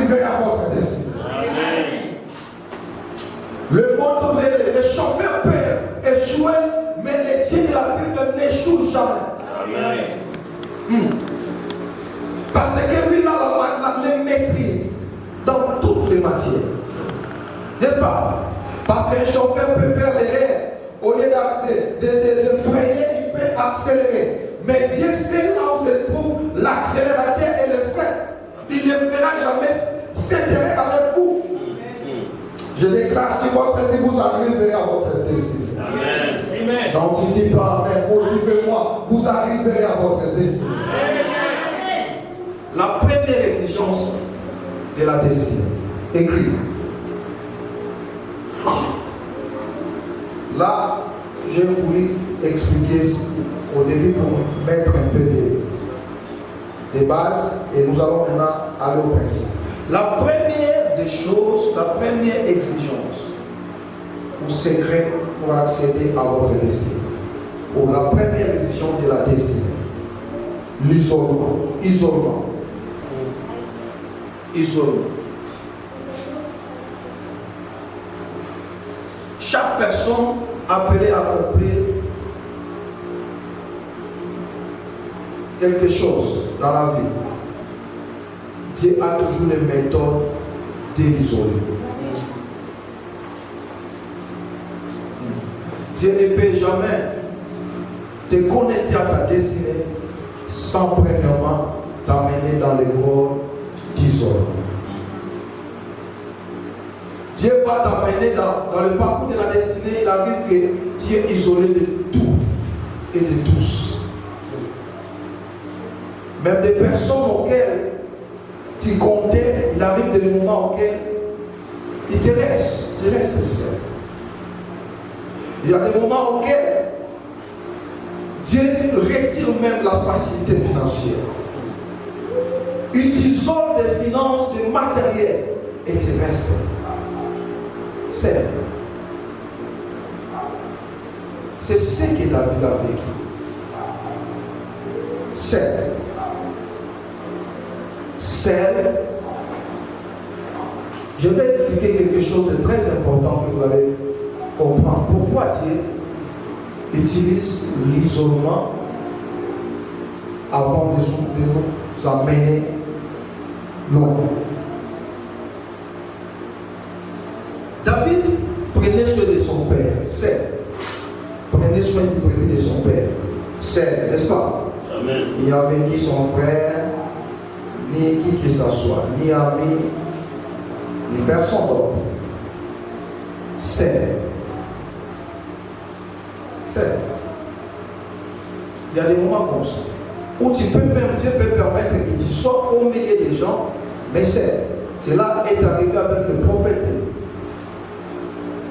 arriver à votre destinée. Le monde, les chauffeurs peuvent échouer, mais les dieux de la Bible n'échouent jamais. Parce que lui, il les maîtrise dans toutes les matières. N'est-ce pas? Parce qu'un chauffeur peut faire l'erreur. Au lieu de freiner, il peut accélérer. Mais Dieu sait là où se trouve l'accélérateur et le frein. Il ne fera jamais cette erreur avec vous. Je déclare, si votre vie vous arriverez à votre destinée. Amen. Donc tu dis pas, mais motivez-moi, vous arriverez à votre destinée. Amen. La première exigence de la destinée, écrit. Là, j'ai voulu expliquer au début pour mettre un peu de bases et nous allons maintenant aller au principe. La première des choses, la première exigence ou secret pour accéder à votre destinée, ou la première exigence de la destinée, l'isolement. Isolement. Chaque personne appelée à accomplir quelque chose dans la vie, Dieu a toujours les méthodes de l'isoler. Dieu ne peut jamais te connecter à ta destinée sans premièrement t'amener dans les corps d'isolement. Dieu va t'amener dans le parcours de la destinée. Il arrive que tu es isolé de tout et de tous. Même des personnes auxquelles tu comptais, il arrive des moments auxquels il te laisse seul. Il y a des moments auxquels Dieu retire même la facilité financière. Il t'isole des finances, des matériels et tu restes seul. C'est ce que David a vécu. Seul. Je vais expliquer quelque chose de très important que vous allez comprendre. Pourquoi Dieu utilise l'isolement avant de nous amener loin. David prenait soin de son père, seul. Prenait soin du brebis de son père, seul, n'est-ce pas? Amen. Il n'y avait ni son frère, ni qui que ce soit, ni ami, ni personne d'autre. Seul. Il y a des moments comme ça où Dieu peut permettre que tu sois au milieu des gens, mais cela est arrivé avec le prophète.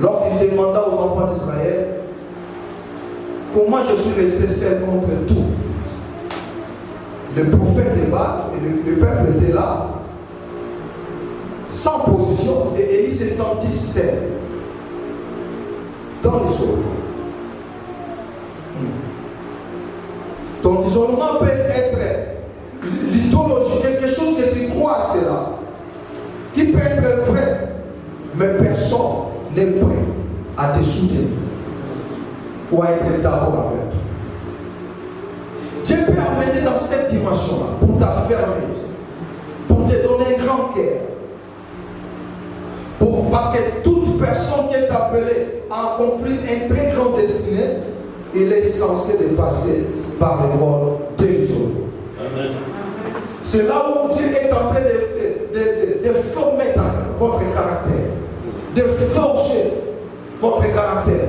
Lorsqu'il demanda aux enfants d'Israël, comment je suis resté seul contre tout? Le prophète est bas et le peuple était là, sans position, et Élie s'est senti seul dans l'isolement. Ton isolement peut être l'idéologie, quelque chose que tu crois à cela, qui peut être vrai, mais personne n'est prêt à te soutenir ou à être d'accord avec toi. Dieu peut amener dans cette dimension-là pour t'affermir, pour te donner un grand cœur. Parce que toute personne qui est appelée à accomplir une très grande destinée, il est censé de passer par l'école de l'isolement. C'est là où Dieu est en train de former votre caractère, de forger votre caractère.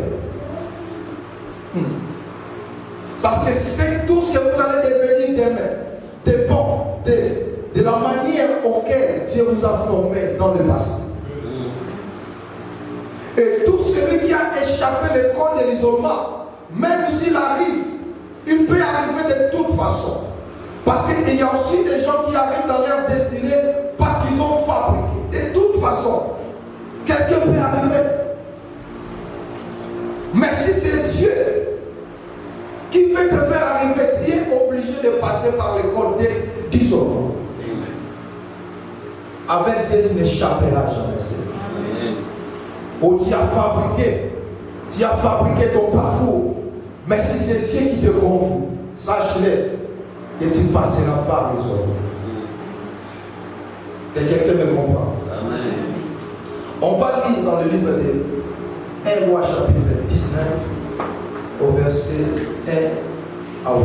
Parce que c'est tout ce que vous allez devenir demain dépend de la manière auquel Dieu vous a formé dans le passé. Et tout celui qui a échappé l'école de l'isolement, même s'il arrive, il peut arriver de toute façon. Parce qu'il y a aussi des gens qui arrivent dans leur destinée parce qu'ils ont fabriqué. De toute façon, quelqu'un peut arriver. Mais si c'est Dieu qui veut te faire arriver, tu es obligé de passer par l'école d'isolement. avec Dieu, tu n'échapperas jamais. Oh, tu as fabriqué ton parcours. Mais si c'est Dieu qui te conduit, sache-le que tu ne passeras pas les autres. Est-ce que quelqu'un me comprend? Amen. On va lire dans le livre de 1 Roi chapitre 19 au verset 1 à 8.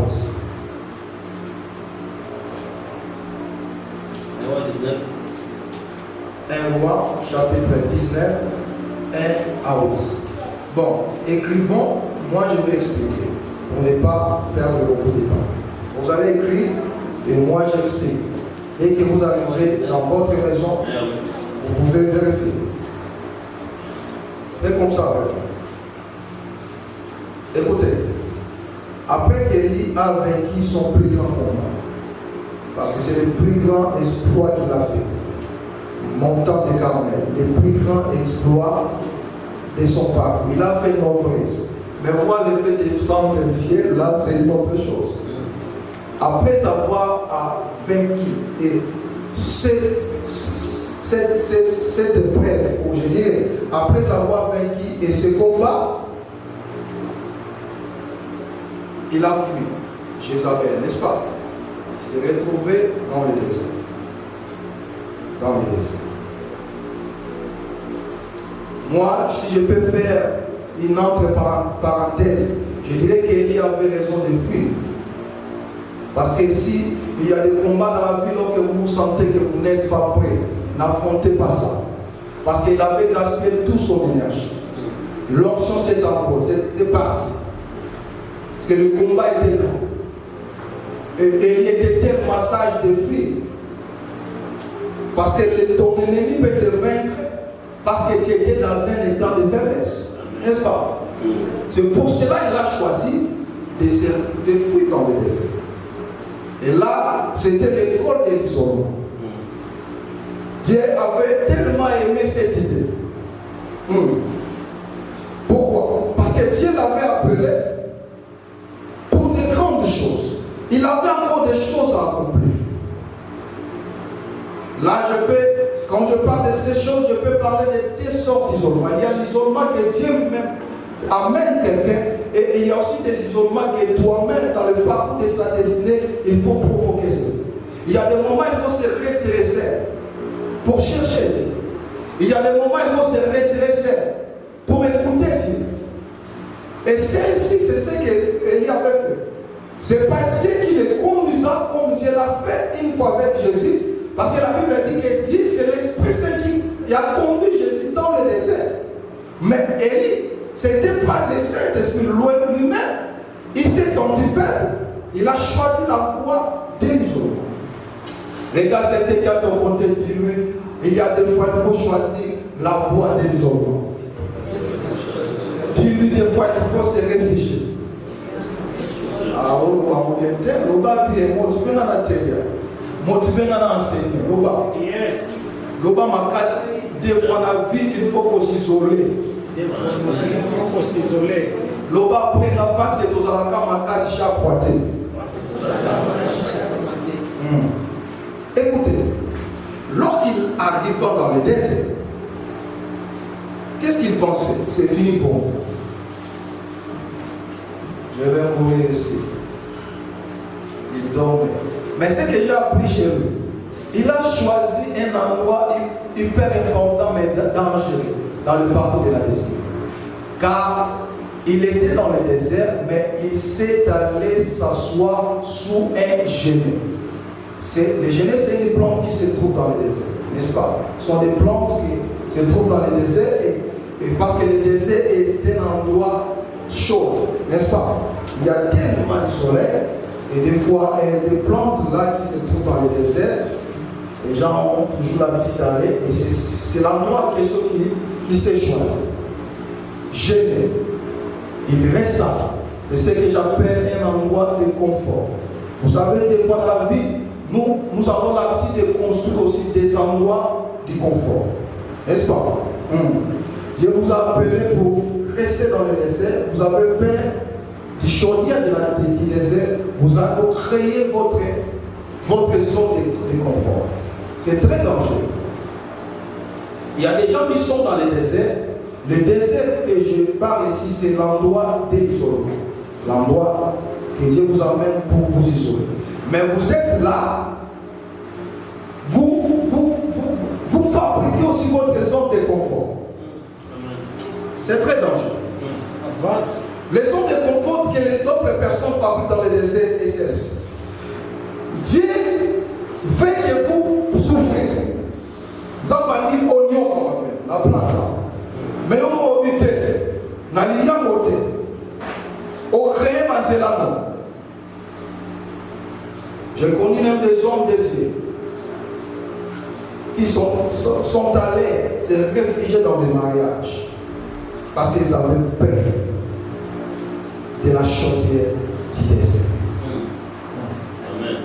1 Roi chapitre 19 1 à 8. Bon, écrivons, moi je vais expliquer pour ne pas perdre beaucoup de temps. Vous allez écrire et moi j'explique. Dès que vous arriverez dans votre maison, vous pouvez vérifier. Faites comme ça. Écoutez, après qu'Élie a vaincu son plus grand combat, parce que c'est le plus grand exploit qu'il a fait, montant de Carmel, le plus grand exploit de son parcours. Il a fait nombreuses. Mais moi, le fait de descendre du ciel, là, c'est une autre chose. Après avoir vaincu et cette épreuve, je dirais, après avoir vaincu et ce combat, il a fui Jézabel, n'est-ce pas? Il s'est retrouvé dans le désert. Dans le désert. Moi, si je peux faire une autre parenthèse, je dirais qu'Élie avait raison de fuir. Parce que si il y a des combats dans la vie, lorsque vous sentez que vous n'êtes pas prêt, n'affrontez pas ça. Parce qu'il avait gaspillé tout son énergie. L'option s'est envolée, c'est parti. Parce que le combat était grand. Et il était tellement sage de fuir. Parce que ton ennemi peut te vaincre parce que tu étais dans un état de faiblesse. N'est-ce pas? C'est pour cela qu'il a choisi de fuir dans le désert. Et là, c'était l'école de l'isolement. Dieu avait tellement aimé cette idée. Pourquoi? Parce que Dieu l'avait appelé pour des grandes choses. Il avait encore des choses à accomplir. Là, quand je parle de ces choses, je peux parler de deux sortes d'isolement. Il y a l'isolement que Dieu lui-même amène quelqu'un, et il y a aussi des isolements que toi-même, dans le parcours de sa destinée, il faut provoquer ça. Il y a des moments où il faut se retirer seul pour chercher Dieu. Il y a des moments où il faut se retirer seul pour écouter Dieu. Et celle-ci, c'est ce qu'Élie avait fait. Ce n'est pas Dieu qui le conduisait comme Dieu l'a fait une fois avec Jésus. Parce que la Bible dit que Dieu, c'est l'Esprit Saint qui a conduit Jésus dans le désert. Mais Élie, ce n'était pas le Saint-Esprit lui-même. Il s'est senti faible. Il a choisi la voie de l'isolement. Regarde quelqu'un à ton côté, dis-lui, il y a des fois, il faut choisir la voie de l'isolement. Dis-lui, des fois, il faut se réfléchir. Ah, on est Loba bien motivé dans la terre. Motivé dans l'enseignement. Loba. Yes. Loba m'a cassé. Des fois, dans la vie, il faut qu'on s'isole. Il faut s'isoler. Loba après la passe que tous allons ma casse chaque fois. Écoutez, lorsqu'il arriva dans le désert, qu'est-ce qu'il pensait? C'est fini pour vous. Je vais mourir ici. Il dormait. Mais ce que j'ai appris chez lui, il a choisi un endroit hyper important mais dangereux dans le parcours de la destinée. Car il était dans le désert, mais il s'est allé s'asseoir sous un genêt. Les genêts, c'est une plante qui se trouve dans le désert, n'est-ce pas? Ce sont des plantes qui se trouvent dans le désert et parce que le désert est un endroit chaud, n'est-ce pas? Il y a tellement de soleil et des fois des plantes là qui se trouvent dans le désert. Les gens ont toujours l'habitude d'aller et c'est l'endroit qui s'est choisi. Genêt. Il reste ça. C'est ce que j'appelle un endroit de confort. Vous savez, des fois dans la vie, nous avons l'habitude de construire aussi des endroits de confort. N'est-ce pas? Dieu vous a appelé pour rester dans le désert. Vous avez peur du chaudière du désert. Vous avez créé votre zone de confort. C'est très dangereux. Il y a des gens qui sont dans le désert. Le désert que je parle ici, c'est l'endroit d'isolement. L'endroit que Dieu vous amène pour vous isoler. Mais vous êtes là, vous fabriquez aussi votre zone de confort. C'est très dangereux. Les zones de confort que les autres personnes fabriquent dans le désert et celle-ci. Dieu veut que vous souffrez. Nous avons dit oignon, la plante. Mais on va éviter. Nous allons voter. Au créer Manzelano. Je connais même des hommes de Dieu qui sont allés se réfugier dans des mariages parce qu'ils avaient peur de la chaudière du désert.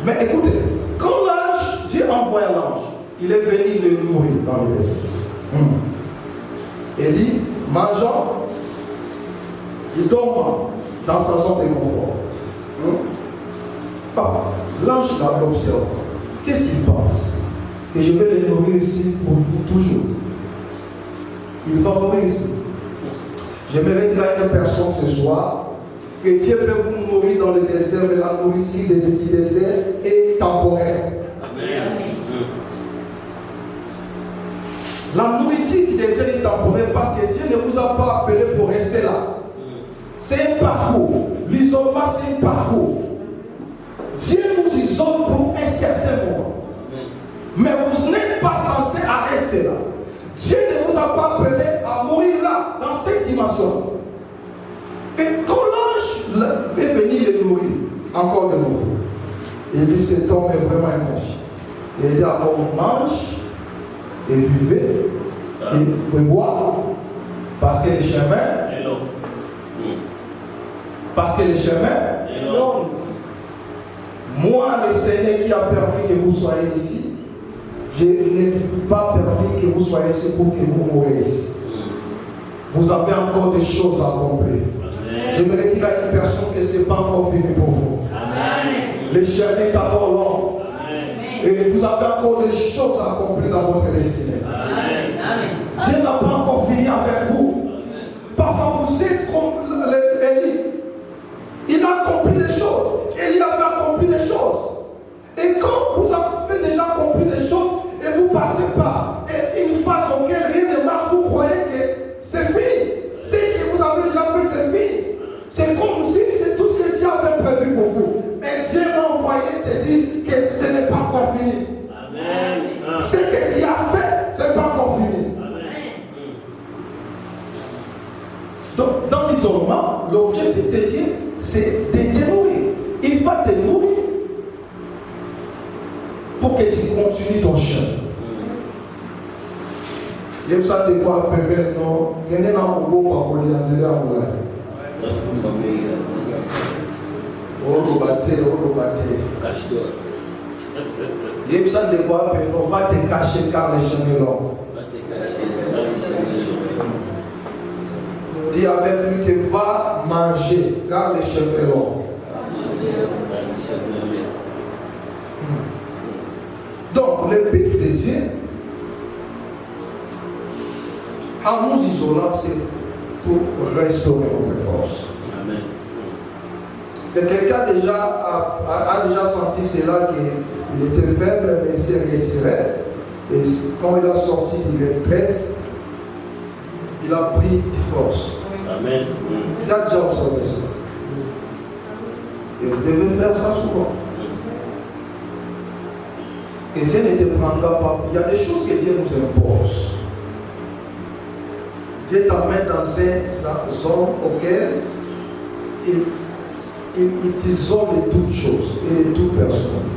Mais écoutez, quand l'ange, Dieu envoie l'ange, il est venu le nourrir dans le désert. Il dit, mangeant, il dort dans sa zone de confort. L'ange l'observe. Qu'est-ce qu'il pense? Que je vais le nourrir ici pour toujours. Il va mourir ici. J'aimerais dire à une personne ce soir que Dieu peut vous nourrir dans le désert, mais la nourriture du désert est temporaire. Amen. La nourriture du désert est temporaire parce que Dieu ne vous a pas appelé pour rester là. C'est un parcours. L'isolement, c'est un parcours. Dieu nous isole pour un certain moment. Mais vous n'êtes pas censé rester là. Dieu ne vous a pas appelé à mourir là, dans cette dimension. Et quand l'ange est venu le nourrir, encore de nouveau, il dit cet homme est vraiment inconscient. Il dit alors mange et buvez et boire. Parce que le chemin est long. Parce que le chemin est long. Moi, le Seigneur qui a permis que vous soyez ici, je n'ai pas permis que vous soyez ici pour que vous mouriez ici. Vous avez encore des choses à accomplir. J'aimerais dire à une personne que ce n'est pas encore fini pour vous. Amen. Le chemin est encore long. Amen. Et vous avez encore des choses à accomplir dans votre destinée. Amen. Dieu n'a pas encore fini avec vous. Amen. Parfois vous êtes comme Élie. Il a accompli des choses. Élie avait accompli des choses. Et quand vous avez déjà accompli des choses et vous passez par une phase auquel rien ne marche, vous croyez que c'est fini. Ce que vous avez déjà fait, c'est fini. C'est comme si c'est tout ce que Dieu avait prévu pour vous. Mais Dieu m'a envoyé te dire que ce n'est pas encore fini. Amen. Ce que Dieu a fait, ce n'est pas encore fini. Amen. Donc, dans l'isolement, l'objectif de Dieu, c'est de te nourrir. Il va te nourrir pour que tu continues ton chemin. Il y a ça de quoi permettre, non? Il y a un beau parcours de l'Anzélie à Moulay. Il y a ça de quoi permettre, on va te cacher car les chemins sont longs. Dis avec lui que va manger car les chemins sont longs. Donc, le but de Dieu, en nous isolant, c'est pour restaurer notre force. Amen. Parce que quelqu'un a déjà senti cela, qu'il était faible, mais il s'est retiré. Et quand il a sorti de retraite, il a pris de force. Amen. Il a déjà observé ça. Et vous devez faire ça souvent. Que Dieu ne te prendra pas. Il y a des choses que Dieu nous impose. Dieu t'amène dans une zone auquel il t'isole de toutes choses et de toute personne.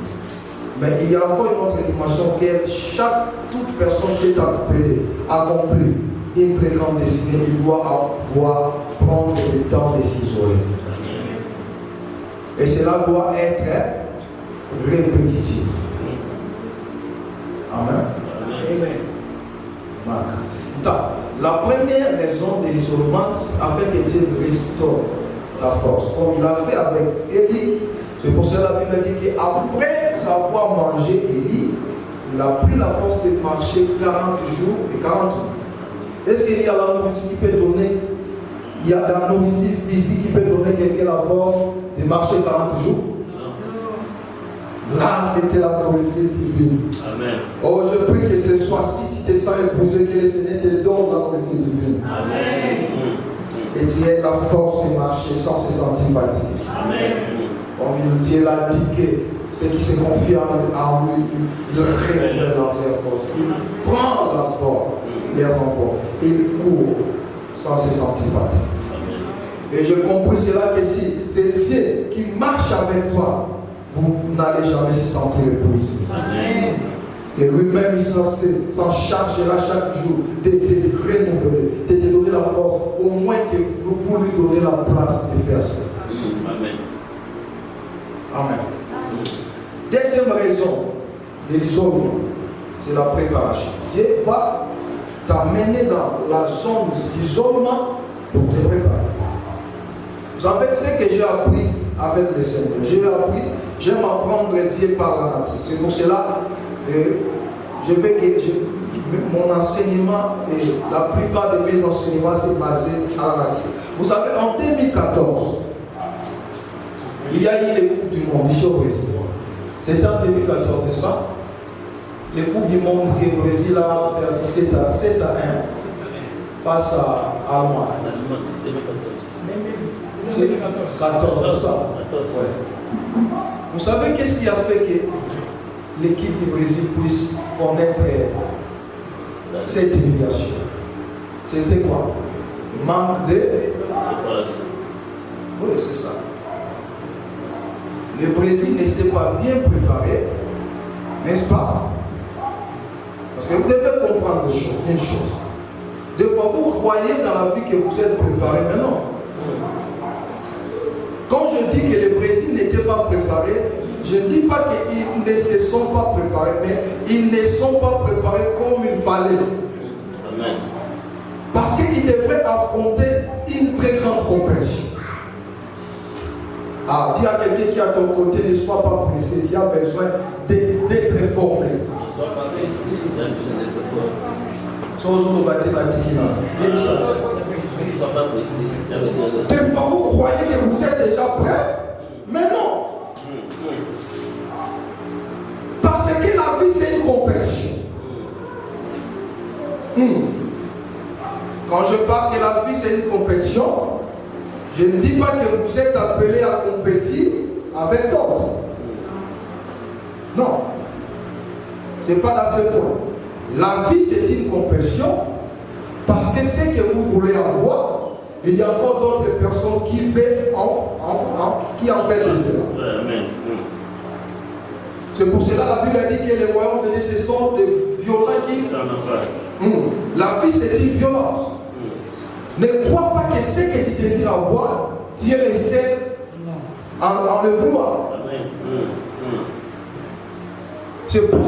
Mais il y a encore une autre dimension que toute personne qui est appelée à accomplir une très grande destinée, il doit prendre le temps de s'isoler. Et cela doit être répétitif. Amen. Amen. Donc, la première raison de l'isolement, afin que Dieu restaure la force, comme il a fait avec Élie. C'est pour cela que la Bible dit qu'après avoir mangé Élie, Il a pris la force de marcher 40 jours et 40 jours. Est-ce qu'il y a la nourriture qui peut donner, il y a la nourriture physique qui peut donner quelqu'un la force de marcher 40 jours? Là, c'était la nourriture divine. Amen. Oh, je prie que ce soit, si tu te sens épousé, que le Seigneur te donne la nourriture divine. Amen. Et tu aies la force de marcher sans se sentir fatigué. Amen. Comme Dieu l'a dit que ceux qui se confient en lui, il révèle leur force. Il prend la force, les enfants. Il court sans se sentir fatigué. Et je comprends cela que si c'est Dieu qui marche avec toi, vous n'allez jamais se sentir épuisé. Amen. Parce que lui-même, il s'en chargera chaque jour de te renouveler, de te donner la force, au moins que vous lui donnez la place de faire ça. Amen. Amen. Deuxième raison de l'isolement, c'est la préparation. Dieu va t'amener dans la zone d'isolement pour te préparer. Vous savez ce que j'ai appris avec le Seigneur. J'aime apprendre Dieu par la nature. C'est pour cela que mon enseignement et la plupart de mes enseignements c'est basé à la nature. Vous savez, en 2014, il y a eu les Coupes du Monde ici au Brésil. C'était en 2014, n'est-ce pas? Les Coupes du Monde que le Brésil a perdu 7 à 1 face à Allemagne. 14, n'est-ce pas? Ouais. Vous savez qu'est-ce qui a fait que l'équipe du Brésil puisse connaître cette humiliation? C'était quoi? Manque de... Oui, c'est ça. Le Brésil ne s'est pas bien préparé, n'est-ce pas? Parce que vous devez comprendre une chose. Des fois, vous croyez dans la vie que vous êtes préparé, mais non. Quand je dis que le Brésil n'était pas préparé, je ne dis pas qu'ils ne se sont pas préparés, mais ils ne sont pas préparés comme il fallait. Amen. Parce qu'ils devraient affronter une très grande compétition. Ah, dis à quelqu'un qui est à ton côté, ne sois pas pressé, tu as besoin d'être formé. Ne sois pas pressé, tu as besoin d'être formé. Des fois, vous croyez que vous êtes déjà prêt, mais non. Parce que la vie, c'est une compétition. Quand je parle que la vie, c'est une compétition, je ne dis pas que vous êtes appelé à compétir avec d'autres. Non. Ce n'est pas dans ce point. La vie, c'est une compétition parce que ce que vous voulez avoir, il y a encore d'autres personnes qui en fait de cela. C'est pour cela que la Bible a dit que les royaumes de Dieu, ce sont des violents qui... La vie, c'est une violence. Ne crois pas que ce que tu désires avoir, tu es le seul en le vouloir. C'est pour